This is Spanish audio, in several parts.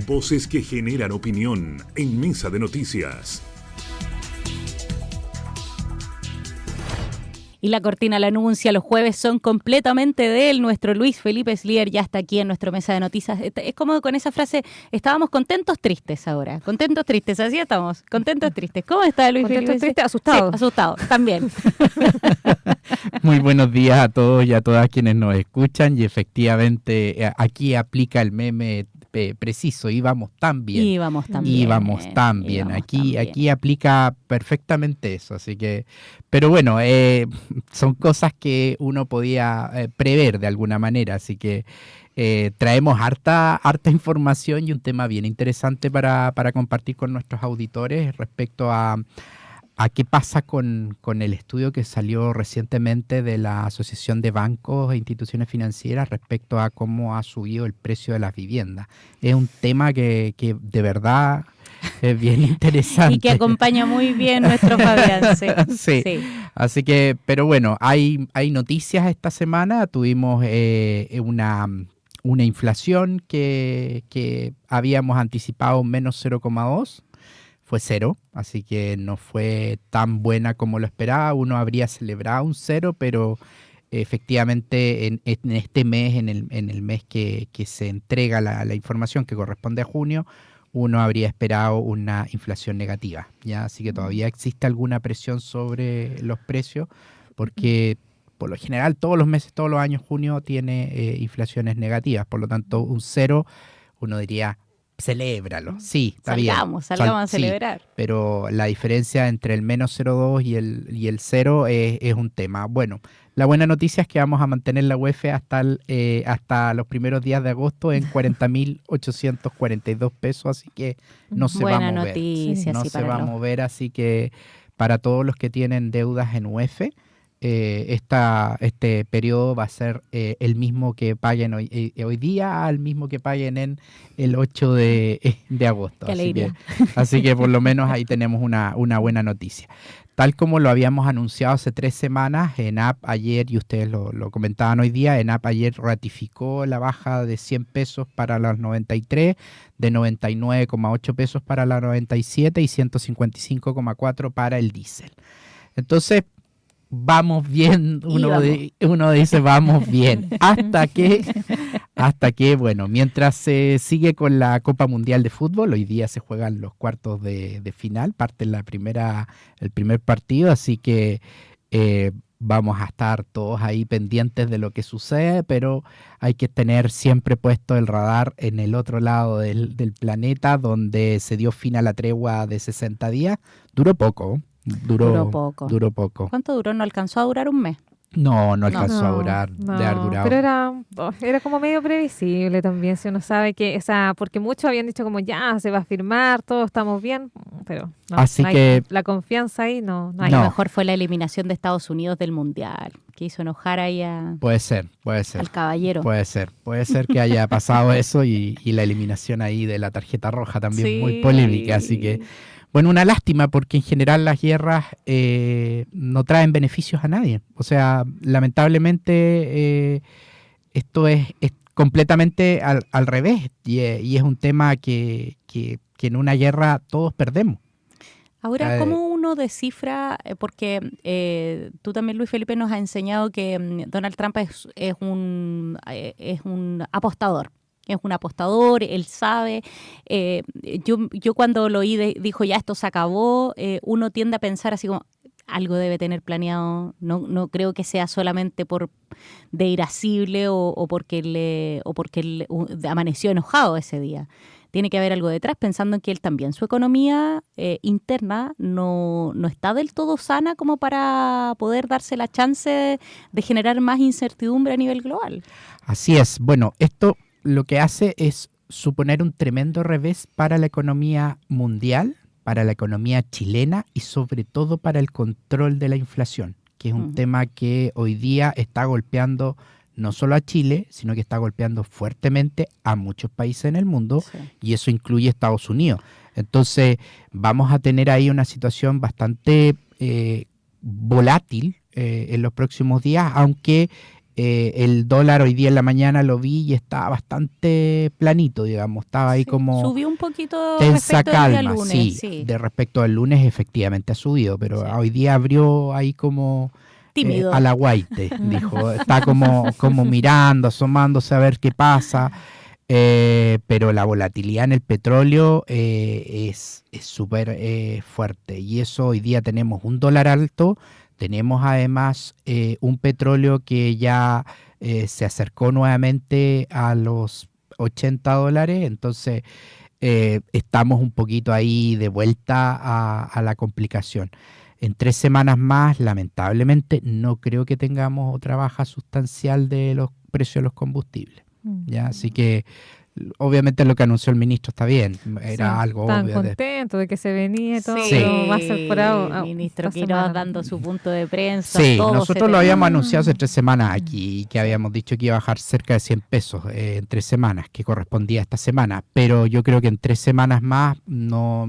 Voces que generan opinión en Mesa de Noticias. Y la cortina la anuncia, los jueves son completamente de él. Nuestro Luis Felipe Slier ya está aquí en nuestra Mesa de Noticias. Es como con esa frase, estábamos contentos, tristes ahora. Contentos, tristes, así estamos. Contentos, tristes. ¿Cómo está Luis Felipe? Contentos, tristes, asustados. Sí, asustados, también. Muy buenos días a todos y a todas quienes nos escuchan. Y efectivamente, aquí aplica el meme preciso, íbamos tan bien. Íbamos tan bien. Aquí aplica perfectamente eso, así que, pero bueno, son cosas que uno podía prever de alguna manera, así que traemos harta información y un tema bien interesante para compartir con nuestros auditores respecto a qué pasa con el estudio que salió recientemente de la Asociación de Bancos e Instituciones Financieras respecto a cómo ha subido el precio de las viviendas. Es un tema que de verdad es bien interesante. Y que acompaña muy bien nuestro Fabián. Sí. Así que, pero bueno, hay noticias esta semana. Tuvimos una inflación que habíamos anticipado menos 0,2. Fue 0, así que no fue tan buena como lo esperaba. Uno habría celebrado un 0, pero efectivamente en este mes, en el mes que se entrega la información que corresponde a junio, uno habría esperado una inflación negativa, ¿ya? Así que todavía existe alguna presión sobre los precios, porque por lo general todos los meses, todos los años, junio tiene inflaciones negativas. Por lo tanto, un 0, uno diría, celébralo, sí, está salgamos bien. A celebrar. Sí, pero la diferencia entre el menos 0,2 y el 0 es un tema. Bueno, la buena noticia es que vamos a mantener la UEF hasta los primeros días de agosto en 40.842 pesos, así que no se va a mover. Buena noticia, no sí, se va a mover, así que para todos los que tienen deudas en UEF, este periodo va a ser el mismo que paguen hoy día, al mismo que paguen en el 8 de agosto. Qué alegría. Así que por lo menos ahí tenemos una buena noticia. Tal como lo habíamos anunciado hace 3 semanas, ENAP ayer, y ustedes lo comentaban hoy día, ENAP ayer ratificó la baja de 100 pesos para las 93, de 99,8 pesos para la 97 y 155,4 para el diésel. Entonces, vamos bien, uno dice vamos bien, hasta que, bueno, mientras se sigue con la Copa Mundial de Fútbol, hoy día se juegan los cuartos de final, parte el primer partido, así que vamos a estar todos ahí pendientes de lo que sucede, pero hay que tener siempre puesto el radar en el otro lado del planeta, donde se dio fin a la tregua de 60 días, duró poco. Duró poco. ¿Cuánto duró? ¿No alcanzó a durar un mes? No alcanzó a durar, de haber durado. Pero era como medio previsible también, si uno sabe que, o sea, porque muchos habían dicho como ya se va a firmar, todos estamos bien, pero no, así no hay, que la confianza ahí no hay. A lo mejor fue la eliminación de Estados Unidos del Mundial, que hizo enojar ahí puede ser al caballero. Puede ser que haya pasado eso y la eliminación ahí de la tarjeta roja también, sí, muy polémica, así que bueno, una lástima porque en general las guerras no traen beneficios a nadie. O sea, lamentablemente esto es completamente al revés y es un tema que en una guerra todos perdemos. Ahora, ¿cómo uno descifra? Porque tú también, Luis Felipe, nos has enseñado que Donald Trump es un apostador. Es un apostador, él sabe. Yo cuando lo oí, dijo ya esto se acabó, uno tiende a pensar así como algo debe tener planeado. No creo que sea solamente de irascible o porque él amaneció enojado ese día. Tiene que haber algo detrás, pensando en que él también, su economía interna no está del todo sana como para poder darse la chance de generar más incertidumbre a nivel global. Así es. Bueno, esto lo que hace es suponer un tremendo revés para la economía mundial, para la economía chilena y sobre todo para el control de la inflación, que es un tema que hoy día está golpeando no solo a Chile, sino que está golpeando fuertemente a muchos países en el mundo, sí, y eso incluye Estados Unidos. Entonces vamos a tener ahí una situación bastante volátil en los próximos días, aunque el dólar hoy día en la mañana lo vi y estaba bastante planito, digamos, estaba ahí como subió un poquito tensa respecto al día calma, lunes. sí, de respecto al lunes efectivamente ha subido, pero hoy día abrió ahí como tímido. a la guaite, dijo, está como mirando, asomándose a ver qué pasa, pero la volatilidad en el petróleo es súper fuerte y eso hoy día tenemos un dólar alto. Tenemos además un petróleo que ya se acercó nuevamente a los $80, entonces estamos un poquito ahí de vuelta a la complicación. En 3 semanas más, lamentablemente, no creo que tengamos otra baja sustancial de los precios de los combustibles. ¿Ya? Así que obviamente lo que anunció el ministro está bien, era algo obvio. Están contentos de que se venía y todo, sí, pero va a ser por ahora. Ministro Quiroz dando su punto de prensa. Sí, nosotros lo habíamos anunciado hace 3 semanas aquí, que habíamos dicho que iba a bajar cerca de 100 pesos en 3 semanas, que correspondía a esta semana, pero yo creo que en 3 semanas más no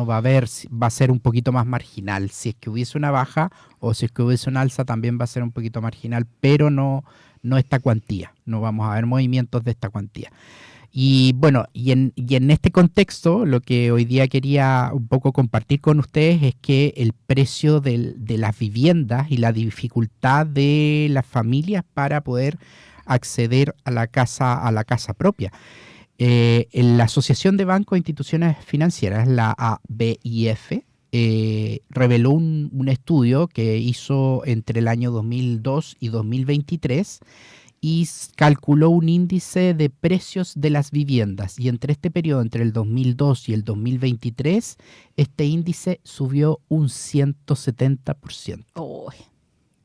va a haber, va a ser un poquito más marginal. Si es que hubiese una baja o si es que hubiese una alza también va a ser un poquito marginal, pero no esta cuantía, no vamos a ver movimientos de esta cuantía. Y bueno, y en este contexto, lo que hoy día quería un poco compartir con ustedes es que el precio de las viviendas y la dificultad de las familias para poder acceder a la casa propia. En la Asociación de Bancos e Instituciones Financieras, la ABIF, reveló un estudio que hizo entre el año 2002 y 2023 y calculó un índice de precios de las viviendas. Y entre este periodo, entre el 2002 y el 2023, este índice subió un 170%. Oh.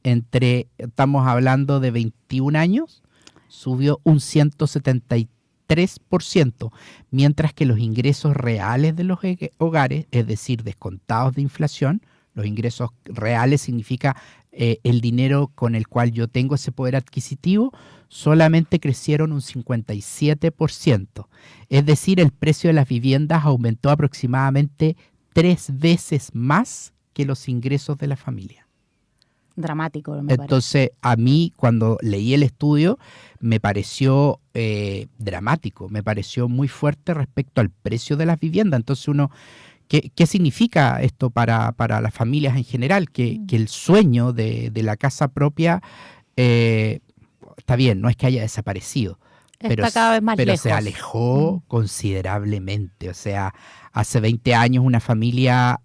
Estamos hablando de 21 años, subió un 173%, mientras que los ingresos reales de los hogares, es decir, descontados de inflación, los ingresos reales significa el dinero con el cual yo tengo ese poder adquisitivo, solamente crecieron un 57%. Es decir, el precio de las viviendas aumentó aproximadamente 3 veces más que los ingresos de la familia. Dramático, me parece. Entonces, a mí, cuando leí el estudio, me pareció dramático, me pareció muy fuerte respecto al precio de las viviendas. Entonces, ¿qué significa esto para las familias en general? Que el sueño de la casa propia, está bien, no es que haya desaparecido, está cada vez más lejos. Se alejó considerablemente. O sea, hace 20 años una familia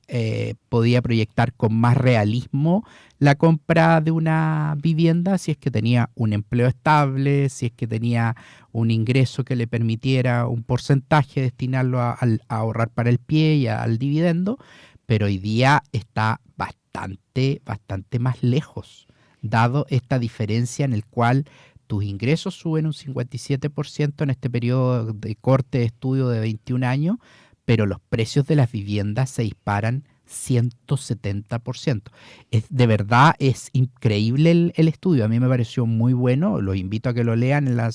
podía proyectar con más realismo la compra de una vivienda si es que tenía un empleo estable, si es que tenía un ingreso que le permitiera un porcentaje destinarlo a ahorrar para el pie y al dividendo, pero hoy día está bastante más lejos, dado esta diferencia en el cual tus ingresos suben un 57% en este periodo de corte de estudio de 21 años, pero los precios de las viviendas se disparan 170%. De verdad es increíble el estudio. A mí me pareció muy bueno. Los invito a que lo lean en la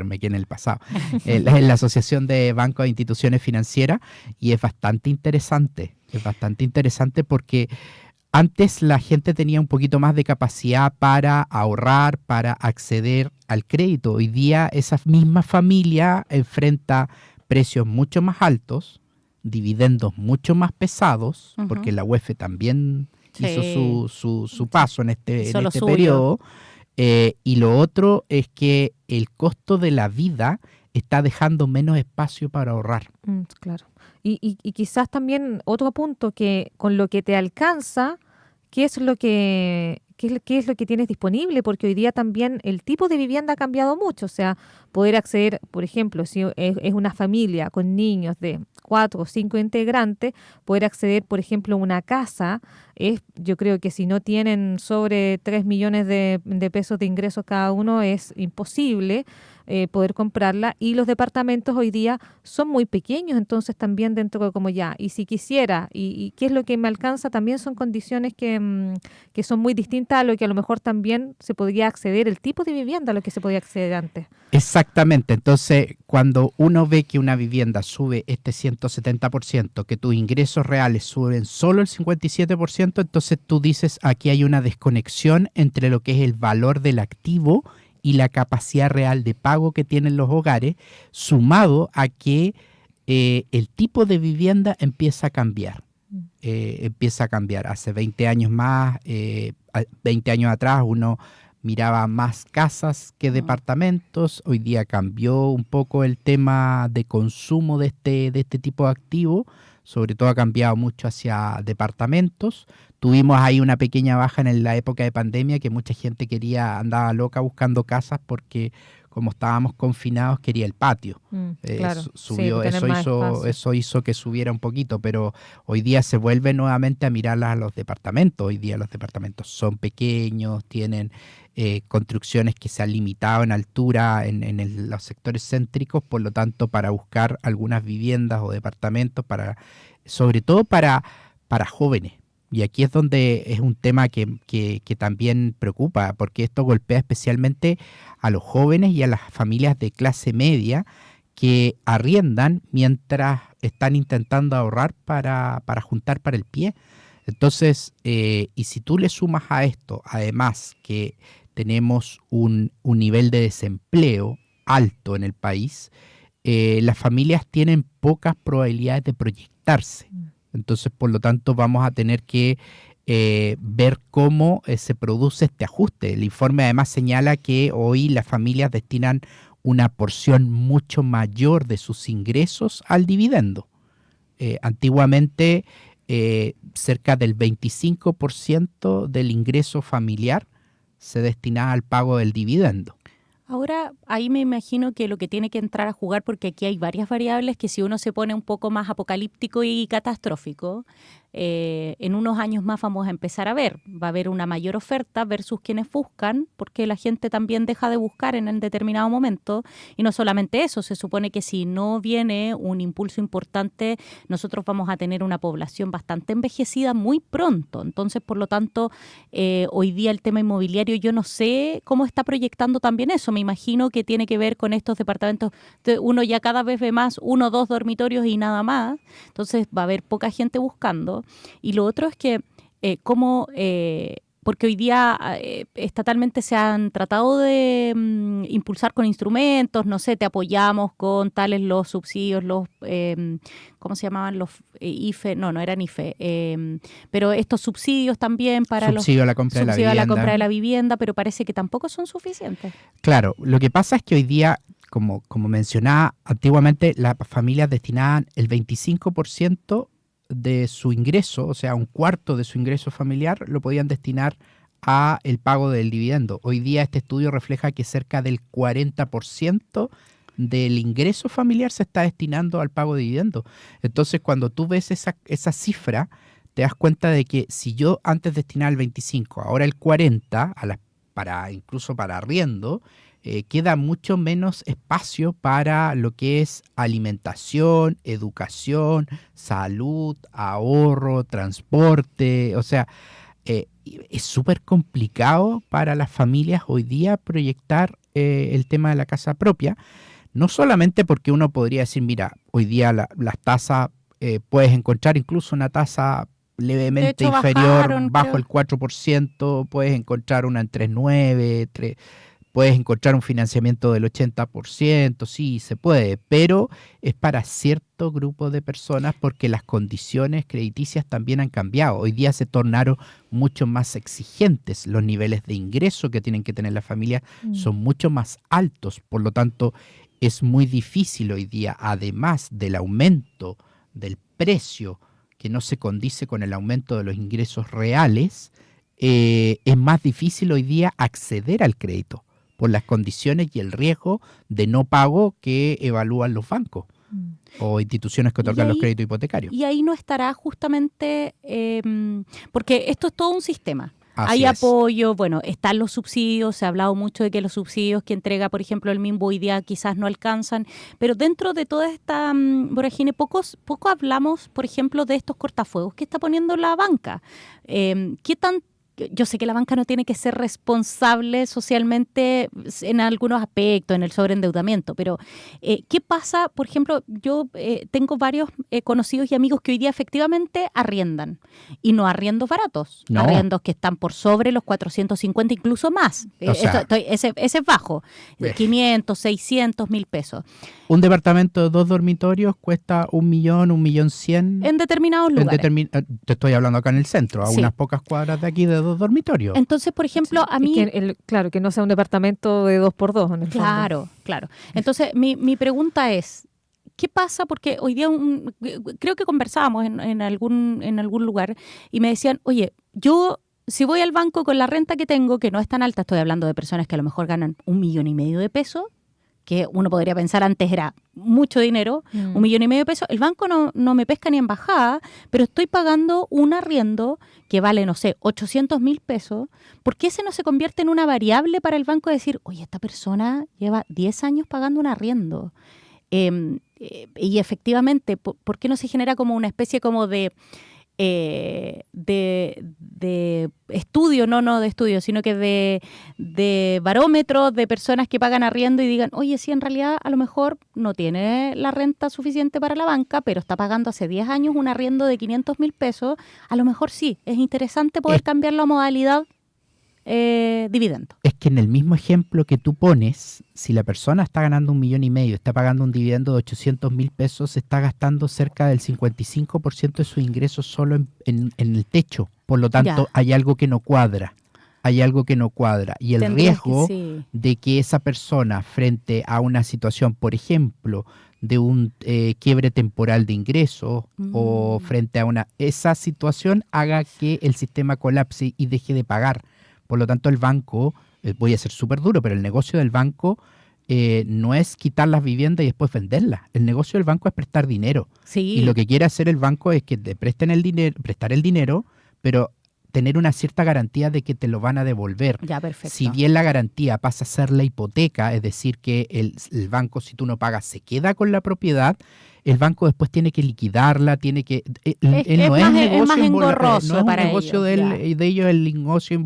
me quedé en el pasado, en la Asociación de Bancos e Instituciones Financieras, y es bastante interesante. Es bastante interesante porque antes la gente tenía un poquito más de capacidad para ahorrar, para acceder al crédito. Hoy día esa misma familia enfrenta precios mucho más altos, dividendos mucho más pesados, porque la UEF también hizo su paso en este periodo. Y lo otro es que el costo de la vida está dejando menos espacio para ahorrar. Claro. Y quizás también otro punto, que con lo que te alcanza, ¿qué es lo que tienes disponible? Porque hoy día también el tipo de vivienda ha cambiado mucho. O sea, poder acceder, por ejemplo, si es una familia con niños de 4 o 5 integrantes, poder acceder, por ejemplo, a una casa, yo creo que si no tienen sobre 3 millones de pesos de ingresos cada uno, es imposible poder comprarla. Y los departamentos hoy día son muy pequeños, entonces también dentro de como ya, y si quisiera, y qué es lo que me alcanza, también son condiciones que son muy distintas a lo que a lo mejor también se podría acceder, el tipo de vivienda a lo que se podía acceder antes. Exacto. Exactamente. Entonces, cuando uno ve que una vivienda sube este 170%, que tus ingresos reales suben solo el 57%, entonces tú dices, aquí hay una desconexión entre lo que es el valor del activo y la capacidad real de pago que tienen los hogares, sumado a que el tipo de vivienda empieza a cambiar. Hace 20 años más, 20 años atrás uno miraba más casas que departamentos. Hoy día cambió un poco el tema de consumo de este tipo de activo. Sobre todo ha cambiado mucho hacia departamentos. Tuvimos ahí una pequeña baja en la época de pandemia, que mucha gente andaba loca buscando casas porque como estábamos confinados quería el patio. Claro. Subió, sí, eso hizo que subiera un poquito, pero hoy día se vuelve nuevamente a mirar a los departamentos. Hoy día los departamentos son pequeños, tienen construcciones que se han limitado en altura en los sectores céntricos, por lo tanto para buscar algunas viviendas o departamentos, sobre todo para jóvenes. Y aquí es donde es un tema que también preocupa, porque esto golpea especialmente a los jóvenes y a las familias de clase media que arriendan mientras están intentando ahorrar para juntar para el pie. Entonces, y si tú le sumas a esto, además que tenemos un nivel de desempleo alto en el país, las familias tienen pocas probabilidades de proyectarse. Entonces, por lo tanto, vamos a tener que ver cómo se produce este ajuste. El informe además señala que hoy las familias destinan una porción mucho mayor de sus ingresos al dividendo. Antiguamente, cerca del 25% del ingreso familiar se destinaba al pago del dividendo. Ahora, ahí me imagino que lo que tiene que entrar a jugar, porque aquí hay varias variables que si uno se pone un poco más apocalíptico y catastrófico, en unos años más vamos a empezar a ver. Va a haber una mayor oferta versus quienes buscan, porque la gente también deja de buscar en el determinado momento. Y no solamente eso, se supone que si no viene un impulso importante, nosotros vamos a tener una población bastante envejecida muy pronto. Entonces, por lo tanto, hoy día el tema inmobiliario, yo no sé cómo está proyectando también eso. Me imagino que tiene que ver con estos departamentos. Uno ya cada vez ve más 1 o 2 dormitorios y nada más. Entonces, va a haber poca gente buscando. Y lo otro es que porque hoy día estatalmente se han tratado de impulsar con instrumentos, no sé, te apoyamos con tales los subsidios, ¿cómo se llamaban? Los IFE, no eran IFE, pero estos subsidios también para subsidio a la compra de la vivienda, pero parece que tampoco son suficientes. Claro, lo que pasa es que hoy día, como mencionaba, antiguamente las familias destinaban el 25% de su ingreso, o sea, un cuarto de su ingreso familiar, lo podían destinar a el pago del dividendo. Hoy día este estudio refleja que cerca del 40% del ingreso familiar se está destinando al pago de dividendo. Entonces, cuando tú ves esa cifra, te das cuenta de que si yo antes destinaba el 25, ahora el 40, incluso para arriendo, queda mucho menos espacio para lo que es alimentación, educación, salud, ahorro, transporte. O sea, es súper complicado para las familias hoy día proyectar el tema de la casa propia. No solamente porque uno podría decir, mira, hoy día las tasas, puedes encontrar incluso una tasa levemente inferior, bajo el 4%, puedes encontrar una en 3,9%, puedes encontrar un financiamiento del 80%, sí, se puede, pero es para cierto grupo de personas porque las condiciones crediticias también han cambiado. Hoy día se tornaron mucho más exigentes, los niveles de ingreso que tienen que tener las familias son mucho más altos, por lo tanto es muy difícil hoy día, además del aumento del precio que no se condice con el aumento de los ingresos reales, es más difícil hoy día acceder al crédito por las condiciones y el riesgo de no pago que evalúan los bancos o instituciones que otorgan los créditos hipotecarios. Y ahí no estará justamente, porque esto es todo un sistema. Así Hay es. apoyo, bueno, están los subsidios, se ha hablado mucho de que los subsidios que entrega, por ejemplo, el MIMBO hoy día quizás no alcanzan, pero dentro de toda esta vorágine, poco hablamos, por ejemplo, de estos cortafuegos que está poniendo la banca. ¿Qué yo sé que la banca no tiene que ser responsable socialmente en algunos aspectos, en el sobreendeudamiento, pero ¿qué pasa? Por ejemplo, yo tengo varios conocidos y amigos que hoy día efectivamente arriendan, y no arriendos baratos, No. arriendos que están por sobre los 450, incluso más. O sea, Ese es bajo, Ves. 500, 600, 1.000 pesos. Un departamento de 2 dormitorios cuesta 1.000.000, 1.100.000. En determinados lugares. Te estoy hablando acá en el centro, a Sí. unas pocas cuadras de aquí de 2 dormitorios. Entonces, por ejemplo, a mí... Claro, que no sea un departamento de 2x2 en el fondo. Claro. Entonces, mi pregunta es, ¿qué pasa? Porque hoy día creo que conversábamos en algún lugar y me decían, oye, yo si voy al banco con la renta que tengo, que no es tan alta, estoy hablando de personas que a lo mejor ganan 1,5 millones de pesos, que uno podría pensar antes era mucho dinero, 1,5 millones de pesos, el banco no me pesca ni en bajada, pero estoy pagando un arriendo que vale, no sé, 800,000 pesos. ¿Por qué ese no se convierte en una variable para el banco de decir, oye, esta persona lleva 10 años pagando un arriendo? Y efectivamente, ¿por qué no se genera como una especie como de estudio, no de estudio, sino que de barómetro de personas que pagan arriendo y digan, oye, sí, en realidad a lo mejor no tiene la renta suficiente para la banca, pero está pagando hace 10 años un arriendo de 500,000 pesos, a lo mejor sí, es interesante poder cambiar la modalidad dividendo. Es que en el mismo ejemplo que tú pones, si la persona está ganando 1,5 millones, está pagando un dividendo de 800,000 pesos, se está gastando cerca del 55% de sus ingresos solo en el techo. Por lo tanto, hay algo que no cuadra. Y el riesgo de que esa persona, frente a una situación, por ejemplo, de un quiebre temporal de ingresos o frente a esa situación, haga que el sistema colapse y deje de pagar. Por lo tanto, el banco, voy a ser súper duro, pero el negocio del banco no es quitar las viviendas y después venderlas. El negocio del banco es prestar dinero. Sí. Y lo que quiere hacer el banco es que te prestar el dinero, pero tener una cierta garantía de que te lo van a devolver. Ya, perfecto. Si bien la garantía pasa a ser la hipoteca, es decir, que el banco, si tú no pagas, se queda con la propiedad, el banco después tiene que liquidarla, tiene que... Es más engorroso para ellos. No es un negocio de ellos el negocio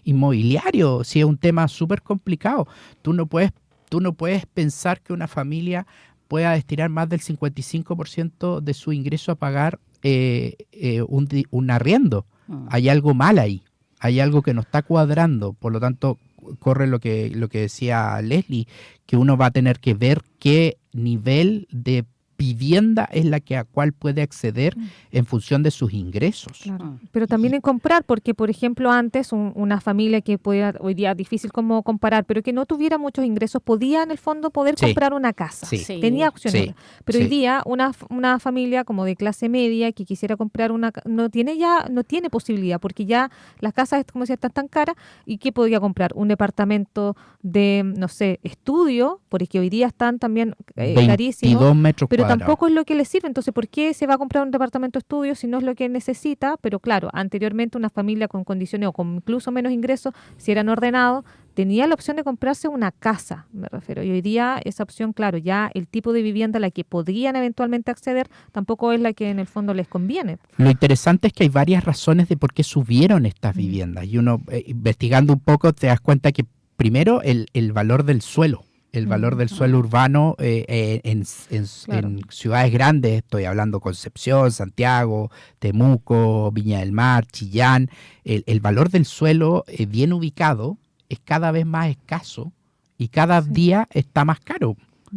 inmobiliario, sí, es un tema súper complicado. Tú no puedes pensar que una familia pueda destinar más del 55% de su ingreso a pagar un arriendo. Hay algo mal ahí, hay algo que no está cuadrando, por lo tanto corre lo que decía Leslie, que uno va a tener que ver qué nivel de vivienda es la que a cual puede acceder en función de sus ingresos. Claro. Pero también en comprar, porque por ejemplo antes una familia que podía, hoy día difícil como comparar, pero que no tuviera muchos ingresos, podía en el fondo poder comprar una casa. Sí. Tenía opciones. Sí. Pero hoy día una familia como de clase media que quisiera comprar no tiene posibilidad, porque ya las casas, como decía, están tan caras. ¿Y qué podría comprar? Un departamento de, no sé, estudio, porque hoy día están también carísimos. 22 metros pero cuadrados. tampoco es lo que le sirve. Entonces, ¿por qué se va a comprar un departamento de estudio si no es lo que necesita? Pero claro, anteriormente una familia con condiciones o con incluso menos ingresos, si eran ordenados, tenía la opción de comprarse una casa, me refiero. Y hoy día esa opción, claro, ya el tipo de vivienda a la que podrían eventualmente acceder tampoco es la que en el fondo les conviene. Lo interesante es que hay varias razones de por qué subieron estas viviendas. Y uno, investigando un poco, te das cuenta que primero el valor del suelo. El valor del suelo urbano en ciudades grandes, estoy hablando Concepción, Santiago, Temuco, Viña del Mar, Chillán, el valor del suelo bien ubicado es cada vez más escaso y cada día está más caro.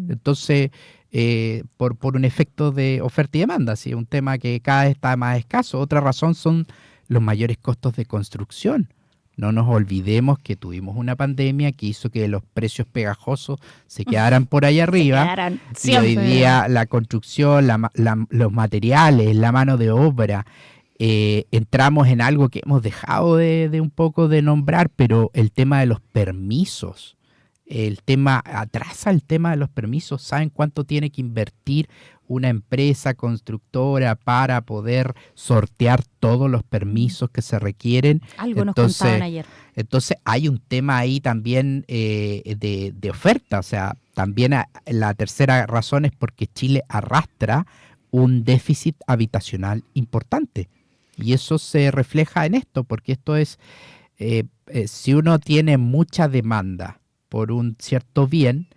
Entonces, por un efecto de oferta y demanda, ¿sí? Un tema que cada vez está más escaso. Otra razón son los mayores costos de construcción. No nos olvidemos que tuvimos una pandemia que hizo que los precios pegajosos se quedaran por ahí arriba. Y hoy día la construcción, los materiales, la mano de obra, entramos en algo que hemos dejado de un poco de nombrar, pero el tema de los permisos. Atrasa el tema de los permisos. ¿Saben cuánto tiene que invertir una empresa constructora para poder sortear todos los permisos que se requieren? Algo nos contaban ayer. Entonces hay un tema ahí también de oferta. O sea, también la tercera razón es porque Chile arrastra un déficit habitacional importante. Y eso se refleja en esto, porque esto es, si uno tiene mucha demanda por un cierto bien,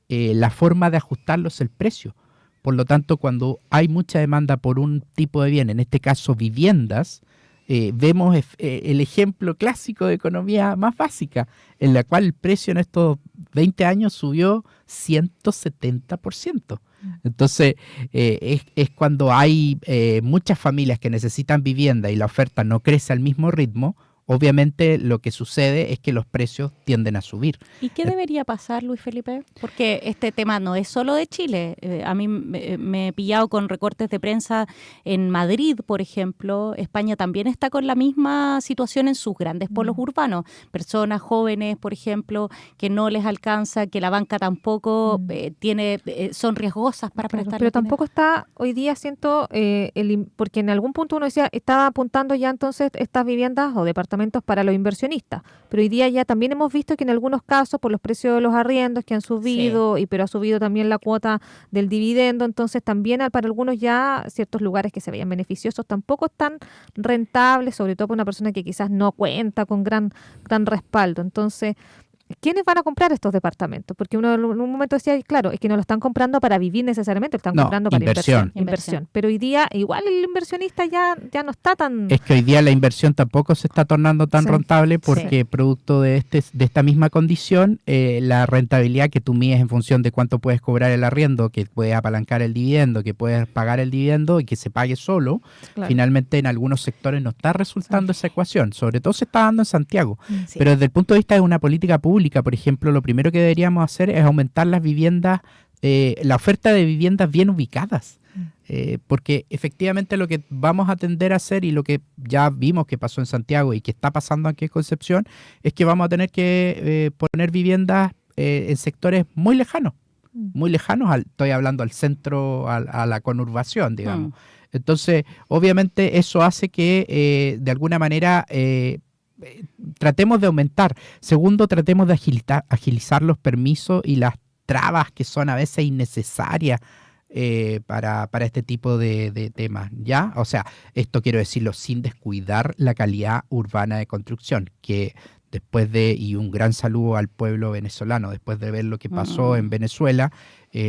la forma de ajustarlo es el precio. Por lo tanto, cuando hay mucha demanda por un tipo de bien, en este caso viviendas, vemos el ejemplo clásico de economía más básica, en la cual el precio en estos 20 años subió 170%. Entonces, es cuando hay muchas familias que necesitan vivienda y la oferta no crece al mismo ritmo, obviamente lo que sucede es que los precios tienden a subir. ¿Y qué debería pasar, Luis Felipe? Porque este tema no es solo de Chile. A mí me he pillado con recortes de prensa en Madrid, por ejemplo. España también está con la misma situación en sus grandes polos urbanos. Personas jóvenes, por ejemplo, que no les alcanza, que la banca tampoco son riesgosas para prestar. Pero tampoco está, hoy día siento, porque en algún punto uno decía, estaba apuntando ya entonces estas viviendas o departamentos para los inversionistas, pero hoy día ya también hemos visto que en algunos casos por los precios de los arriendos que han subido, pero ha subido también la cuota del dividendo, entonces también para algunos ya ciertos lugares que se veían beneficiosos tampoco están rentables, sobre todo para una persona que quizás no cuenta con gran respaldo. Entonces, ¿quiénes van a comprar estos departamentos? Porque uno en un momento decía, claro, es que no lo están comprando para vivir necesariamente, lo están comprando para inversión. Pero hoy día igual el inversionista ya no está tan... Es que hoy día la inversión tampoco se está tornando tan rentable porque producto de esta misma condición, la rentabilidad que tú mides en función de cuánto puedes cobrar el arriendo, que puedes apalancar el dividendo, que puedes pagar el dividendo y que se pague solo, finalmente en algunos sectores no está resultando esa ecuación. Sobre todo se está dando en Santiago. Pero desde el punto de vista de una política pública, por ejemplo, lo primero que deberíamos hacer es aumentar las viviendas, la oferta de viviendas bien ubicadas, porque efectivamente lo que vamos a tender a hacer y lo que ya vimos que pasó en Santiago y que está pasando aquí en Concepción es que vamos a tener que poner viviendas en sectores muy lejanos, estoy hablando al centro, a la conurbación, digamos. Entonces, obviamente eso hace que de alguna manera... tratemos de aumentar. Segundo, tratemos de agilizar los permisos y las trabas que son a veces innecesarias para este tipo de temas, ¿ya? O sea, esto quiero decirlo sin descuidar la calidad urbana de construcción, que después y un gran saludo al pueblo venezolano, después de ver lo que pasó en Venezuela,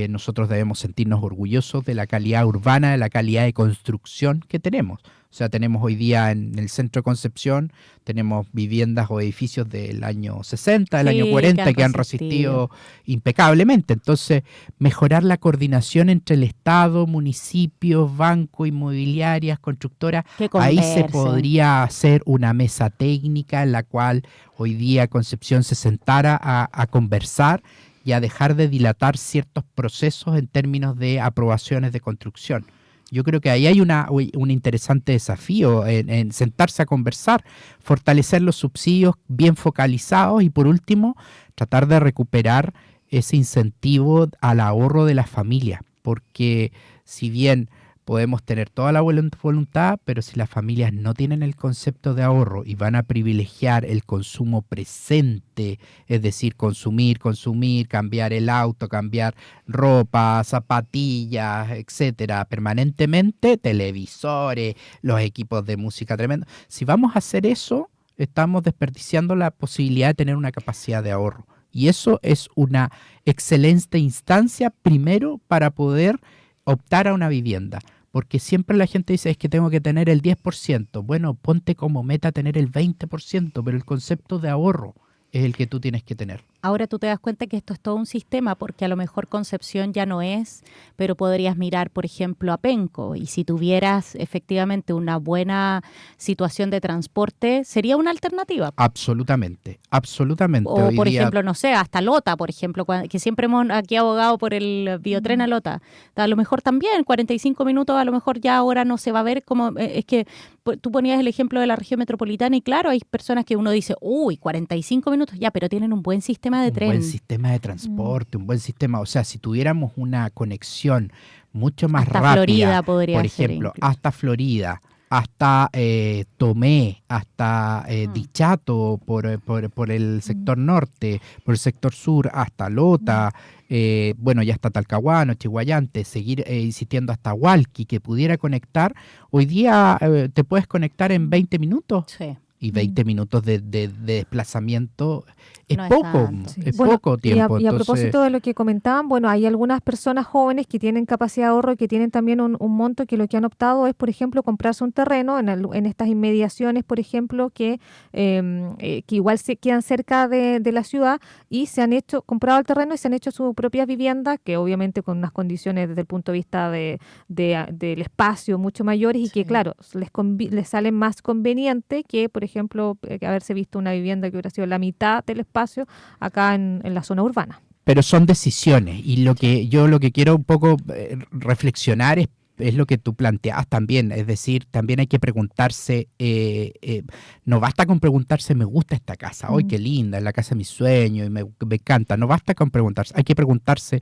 nosotros debemos sentirnos orgullosos de la calidad urbana, de la calidad de construcción que tenemos. O sea, tenemos hoy día en el centro de Concepción, tenemos viviendas o edificios del año 60, del año 40, que han resistido impecablemente. Entonces, mejorar la coordinación entre el Estado, municipios, bancos, inmobiliarias, constructoras, ahí se podría hacer una mesa técnica en la cual hoy día Concepción se sentara a conversar y a dejar de dilatar ciertos procesos en términos de aprobaciones de construcción. Yo creo que ahí hay un interesante desafío en sentarse a conversar, fortalecer los subsidios bien focalizados y por último tratar de recuperar ese incentivo al ahorro de las familias, porque si bien podemos tener toda la voluntad, pero si las familias no tienen el concepto de ahorro y van a privilegiar el consumo presente, es decir, consumir, cambiar el auto, cambiar ropa, zapatillas, etcétera, permanentemente, televisores, los equipos de música tremendo. Si vamos a hacer eso, estamos desperdiciando la posibilidad de tener una capacidad de ahorro. Y eso es una excelente instancia, primero, para poder optar a una vivienda, porque siempre la gente dice es que tengo que tener el 10%, bueno, ponte como meta tener el 20%, pero el concepto de ahorro es el que tú tienes que tener. Ahora tú te das cuenta que esto es todo un sistema, porque a lo mejor Concepción ya no es, pero podrías mirar, por ejemplo, a Penco, y si tuvieras efectivamente una buena situación de transporte, sería una alternativa. Absolutamente. O, hoy por día... ejemplo, no sé, hasta Lota, por ejemplo, que siempre hemos aquí abogado por el biotren a Lota. A lo mejor también, 45 minutos, a lo mejor ya ahora no se va a ver como... es que tú ponías el ejemplo de la región metropolitana y claro, hay personas que uno dice, 45 minutos, ya, pero tienen un buen sistema de tren. Un buen sistema de transporte, un buen sistema, o sea, si tuviéramos una conexión mucho más hasta rápida, Florida podría por ejemplo, hasta Florida, hasta Tomé, hasta Dichato por el sector norte, por el sector sur, hasta Lota, bueno, ya hasta Talcahuano, Chiguayante, seguir insistiendo hasta Hualqui, que pudiera conectar. Hoy día te puedes conectar en 20 minutos. Sí. Y 20 minutos de desplazamiento es No es poco, tanto, sí. es Bueno, poco tiempo. Y a entonces, propósito de lo que comentaban, bueno, hay algunas personas jóvenes que tienen capacidad de ahorro y que tienen también un monto, que lo que han optado es, por ejemplo, comprarse un terreno en estas inmediaciones, por ejemplo, que igual se quedan cerca de la ciudad, y se han comprado el terreno y se han hecho su propia vivienda, que obviamente con unas condiciones desde el punto de vista del espacio mucho mayores, y que, claro, les sale más conveniente que, por ejemplo, haberse visto una vivienda que hubiera sido la mitad del espacio acá en la zona urbana. pero son decisiones, y lo que quiero un poco reflexionar es lo que tú planteas también, es decir, también hay que preguntarse, no basta con preguntarse, me gusta esta casa, ¡ay, qué linda, es la casa de mis sueños y me encanta! No basta con preguntarse, hay que preguntarse,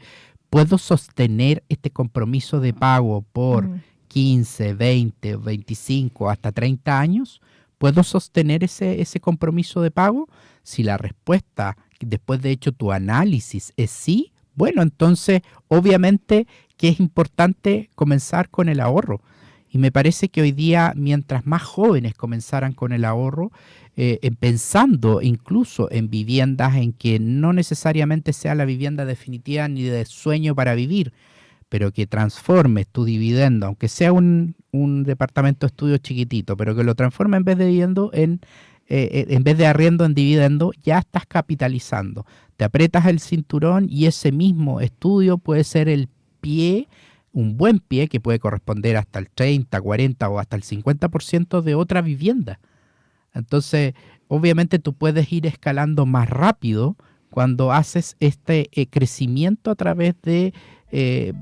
¿puedo sostener este compromiso de pago por 15, 20, 25, hasta 30 años? ¿Puedo sostener ese compromiso de pago? Si la respuesta, después de hecho tu análisis, es sí, bueno, entonces obviamente que es importante comenzar con el ahorro. Y me parece que hoy día, mientras más jóvenes comenzaran con el ahorro, pensando incluso en viviendas en que no necesariamente sea la vivienda definitiva ni de sueño para vivir, pero que transformes tu dividendo, aunque sea un departamento de estudio chiquitito, pero que lo transforme en vez de dividendo en vez de arriendo en dividendo, ya estás capitalizando. Te aprietas el cinturón y ese mismo estudio puede ser el pie, un buen pie que puede corresponder hasta el 30, 40 o hasta el 50% de otra vivienda. Entonces, obviamente tú puedes ir escalando más rápido cuando haces este crecimiento a través de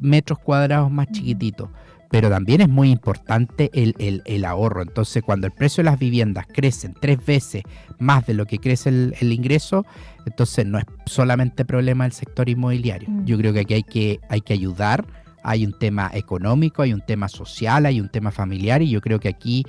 metros cuadrados más chiquititos. Pero también es muy importante el ahorro. Entonces, cuando el precio de las viviendas crecen 3 veces más de lo que crece el ingreso, entonces no es solamente problema del sector inmobiliario. Yo creo que aquí hay que ayudar. Hay un tema económico, hay un tema social, hay un tema familiar, y yo creo que aquí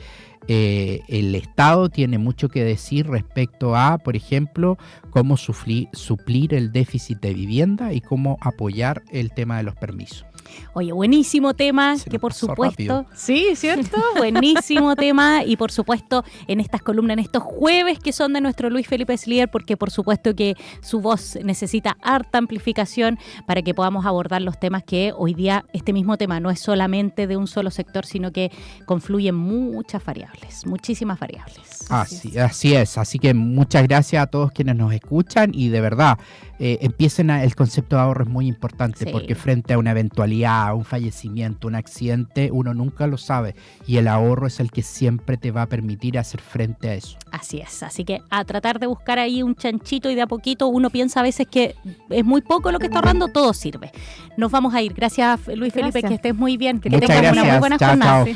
el Estado tiene mucho que decir respecto a, por ejemplo, cómo suplir el déficit de vivienda y cómo apoyar el tema de los permisos. Oye, buenísimo tema, que por supuesto, rápido. Sí, ¿cierto? Buenísimo tema, y por supuesto en estas columnas, en estos jueves que son de nuestro Luis Felipe Slier, porque por supuesto que su voz necesita harta amplificación para que podamos abordar los temas que hoy día, este mismo tema no es solamente de un solo sector, sino que confluyen muchas variables, muchísimas variables. Así es, así que muchas gracias a todos quienes nos escuchan, y de verdad, el concepto de ahorro es muy importante, porque frente a una eventualidad, a un fallecimiento, un accidente, uno nunca lo sabe, y el ahorro es el que siempre te va a permitir hacer frente a eso. Así es, así que a tratar de buscar ahí un chanchito, y de a poquito uno piensa a veces que es muy poco lo que está ahorrando, todo sirve. Nos vamos a ir. Gracias, Luis Felipe, que estés muy bien, que tengas una muy buena jornada. Chao.